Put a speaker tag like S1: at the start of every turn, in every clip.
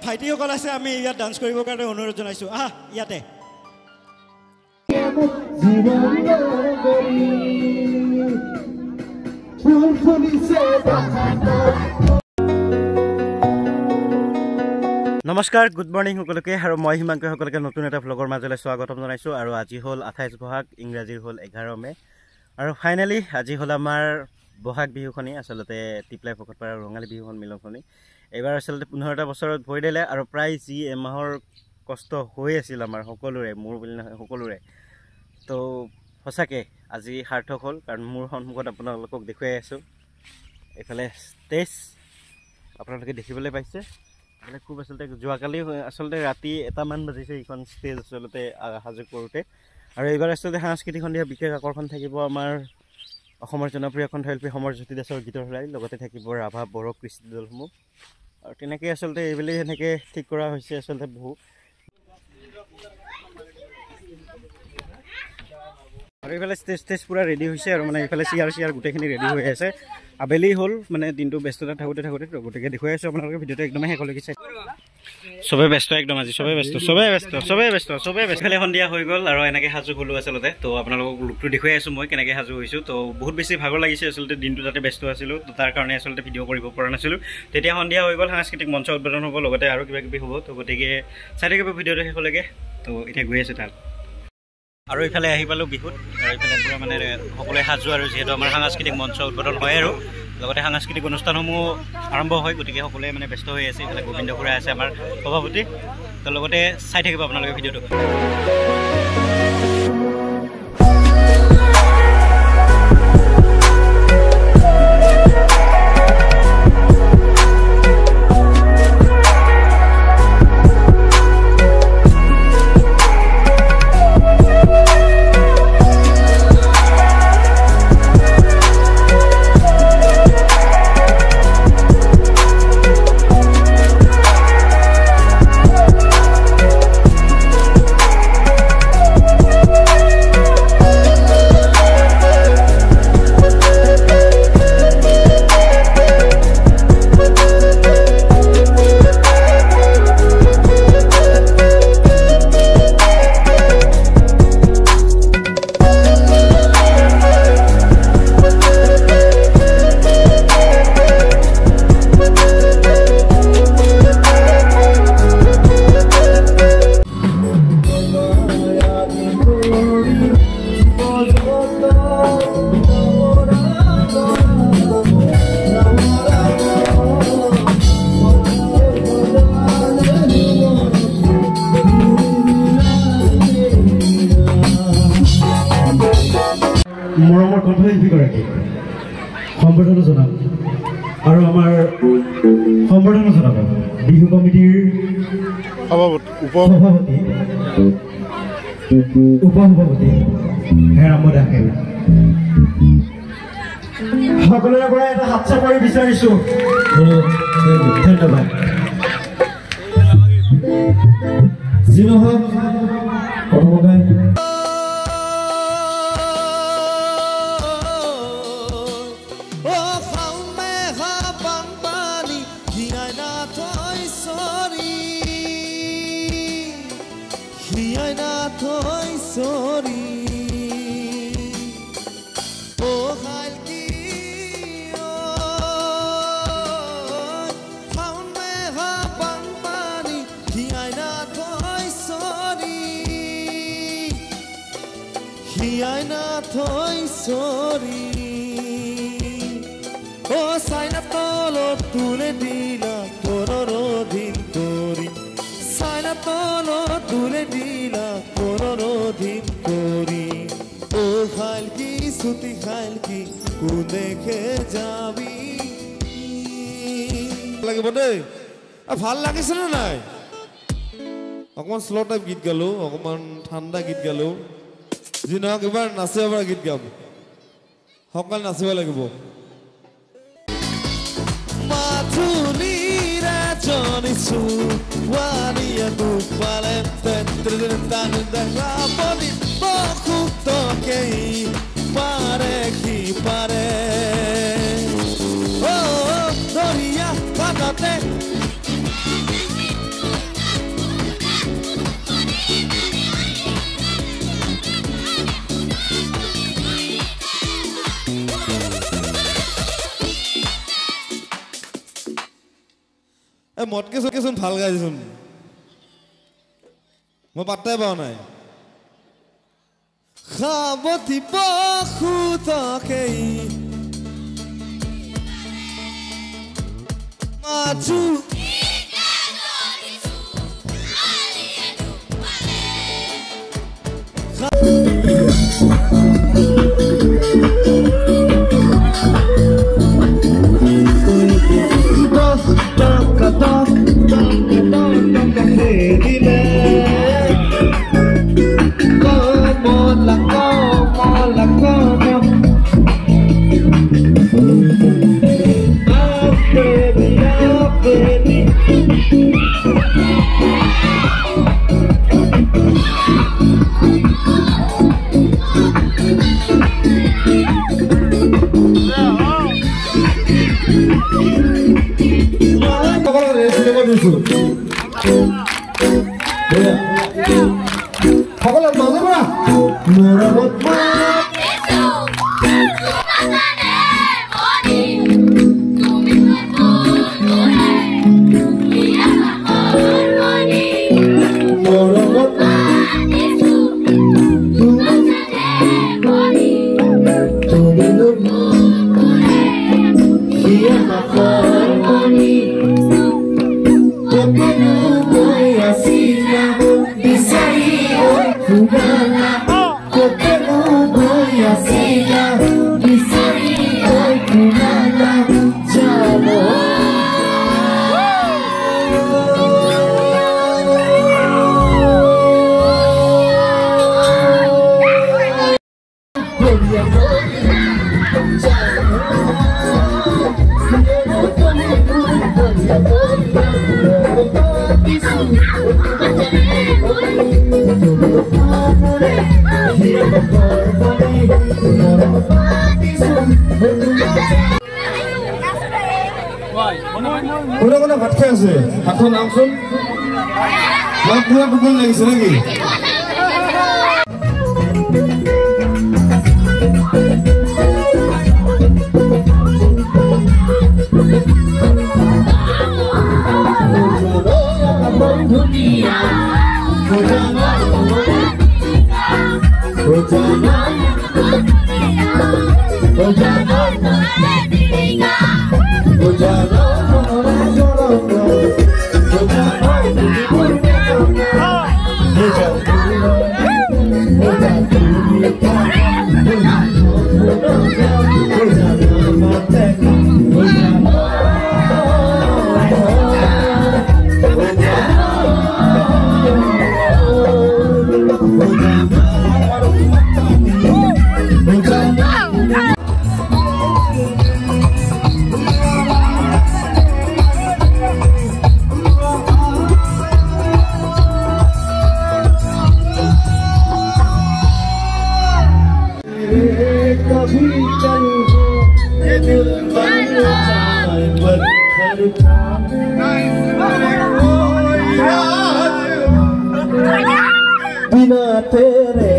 S1: ভাইটিসকল আছে আমি ইয়াত ডান্স কৰিবৰ কাৰণে অনুৰোধ জনাইছো আহ ইয়াতে নমস্কাৰ গুড মৰ্নিং সকলোকে আৰু মই হিমাংক সকলোকে নতুন এটা ব্লগৰ মাজলৈ স্বাগতম জনাইছো আৰু আজি হল 28 বহাগ ইংৰাজীৰ হল 11 মে আৰু ফাইনালি আজি হল আমাৰ বহাগ বিহুখনি আসলতে টিপলাই ফকতপাৰা ৰঙালী বিহুখন মিলনখনি এবাৰ আসলতে 15টা বছৰত ভৰি দিলে আৰু প্ৰায় যি এমাহৰ কষ্ট হৈ আছিল আমাৰ সকলোৰে মোৰ বুলি নহয় সকলোৰে তো সঁচাকে আজি সাৰ্থক হল কাৰণ মোৰ সন্মুখত আপোনালোকক দেখুৱাই আছো এফালে ষ্টেজ আপোনালোকে দেখিবলৈ পাইছে মানে খুব আসলতে যোৱাকালি আসলতে ৰাতি এটামান বাজিছে এইখন ষ্টেজ আসলতে হাজু কৰোতে আৰু এইবাৰ আসলতে সাংস্কৃতিক সন্ধিয়া বিশেষ আকৰ্ষণ থাকিব আমাৰ অসমৰ জনপ্ৰিয় কণ্ঠশিল্পী সমৰ জ্যোতি দাসৰ গীতৰ হৰাই লগতে থাকিব ৰাভা বড়ো কৃষ্টি দলসমূহ আৰু তেনেকৈ আসলতে এইবেলি এনেকৈ ঠিক কৰা হৈছে আসলতে বহু আৰু এইফালে ষ্টেজ পুৰা ৰেডি হৈছে আৰু মানে এইফালে চিয়াৰ গোটেইখিনি ৰেডি হৈ আছে আবেলি হ'ল মানে দিনটো ব্যস্ততা থাকোঁতে গতিকে দেখুৱাই আছোঁ আপোনালোকে ভিডিঅ'টো একদমেই শেষলৈকে চাই চবেই ব্যস্ত একদম আজি চবেই ব্যস্ত এফালে সন্ধিয়া হৈ গ'ল আৰু এনেকৈ সাজু হ'লোঁ আচলতে তো আপোনালোকক লুকটো দেখুৱাই আছোঁ মই কেনেকৈ সাজু হৈছোঁ তো বহুত বেছি ভাগৰ লাগিছে আচলতে দিনটো তাতে ব্যস্ত আছিলোঁ তো তাৰ কাৰণে আচলতে ভিডিঅ' কৰিব পৰা নাছিলোঁ তেতিয়া সন্ধিয়া হৈ গ'ল সাংস্কৃতিক মঞ্চ উদ্বোধন হ'ব লগতে আৰু কিবাকিবি হ'ব তো গতিকে চাই থাকিব ভিডিঅ'টো শেষলৈকে তো এতিয়া গৈ আছোঁ তাত আৰু ইফালে আহি পালোঁ বিহুত আৰু ইফালে পূৰা মানে সকলোৱে সাজু আৰু যিহেতু আমাৰ সাংস্কৃতিক মঞ্চ উদ্বোধন হয় আৰু লগতে সাংস্কৃতিক অনুষ্ঠানসমূহ আৰম্ভ হয় গতিকে সকলোৱে মানে ব্যস্ত হৈ আছে ইফালে গোবিন্দ খুৰা আছে আমাৰ সভাপতি তো লগতে চাই থাকিব আপোনালোকে ভিডিঅ'টো মৰমৰ কণ্ঠশিল্পীগৰাকী সম্বৰ্ধনা জনাব আৰু আমাৰ সম্বৰ্ধনা জনাব বিহু কমিটিৰ উপসভাপতি হেৰাম দাসে সকলোৰে পৰা এটা হাত চাপৰি বিচাৰিছো ধন্যবাদ যি নহওক প্ৰথমতে
S2: তুলে দিলা কোনদিন তোরি সাইনা তলো তুলে দিলা কোনদিন তোরি ও খালকি সুতি খালকি কু দেখে যাবি লাগিব দেই ভাল লাগিছে না নাই অকমান স্লো টাইপ গীত গালো অকমান ঠাণ্ডা গীত গালো যি নহওক এবাৰ নাচিব পৰা গীত গাম সকল নাচিব লাগিব Matulira jonisu Wania tu palente Tridentano da raponi Poku tokei Pare ki pare Oh, Doria, patate এই মতকে চোন ভাল গাইছোন মই পাত্তাই পোৱা নাই খাবতি পখুতকেই মাছু কোনে কোনে ভাত খাই আছে ভাতৰ নামচোন মই পুৰা টোপনি লাগিছে নেকি बिना तेरे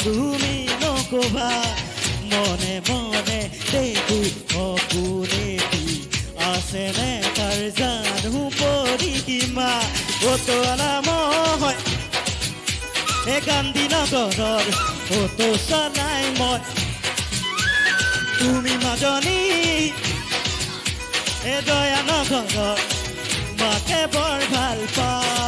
S3: তুমি নকবা মনে মনে দেখো অপুনেতি আছেনে তাৰ জানো পৰিসীমা অতো নাম হয় এ গান্ধী নগৰৰ অতো চলাই মই তুমি মাজনী এ দয়া নগৰৰ মাকে বৰ ভাল পাওঁ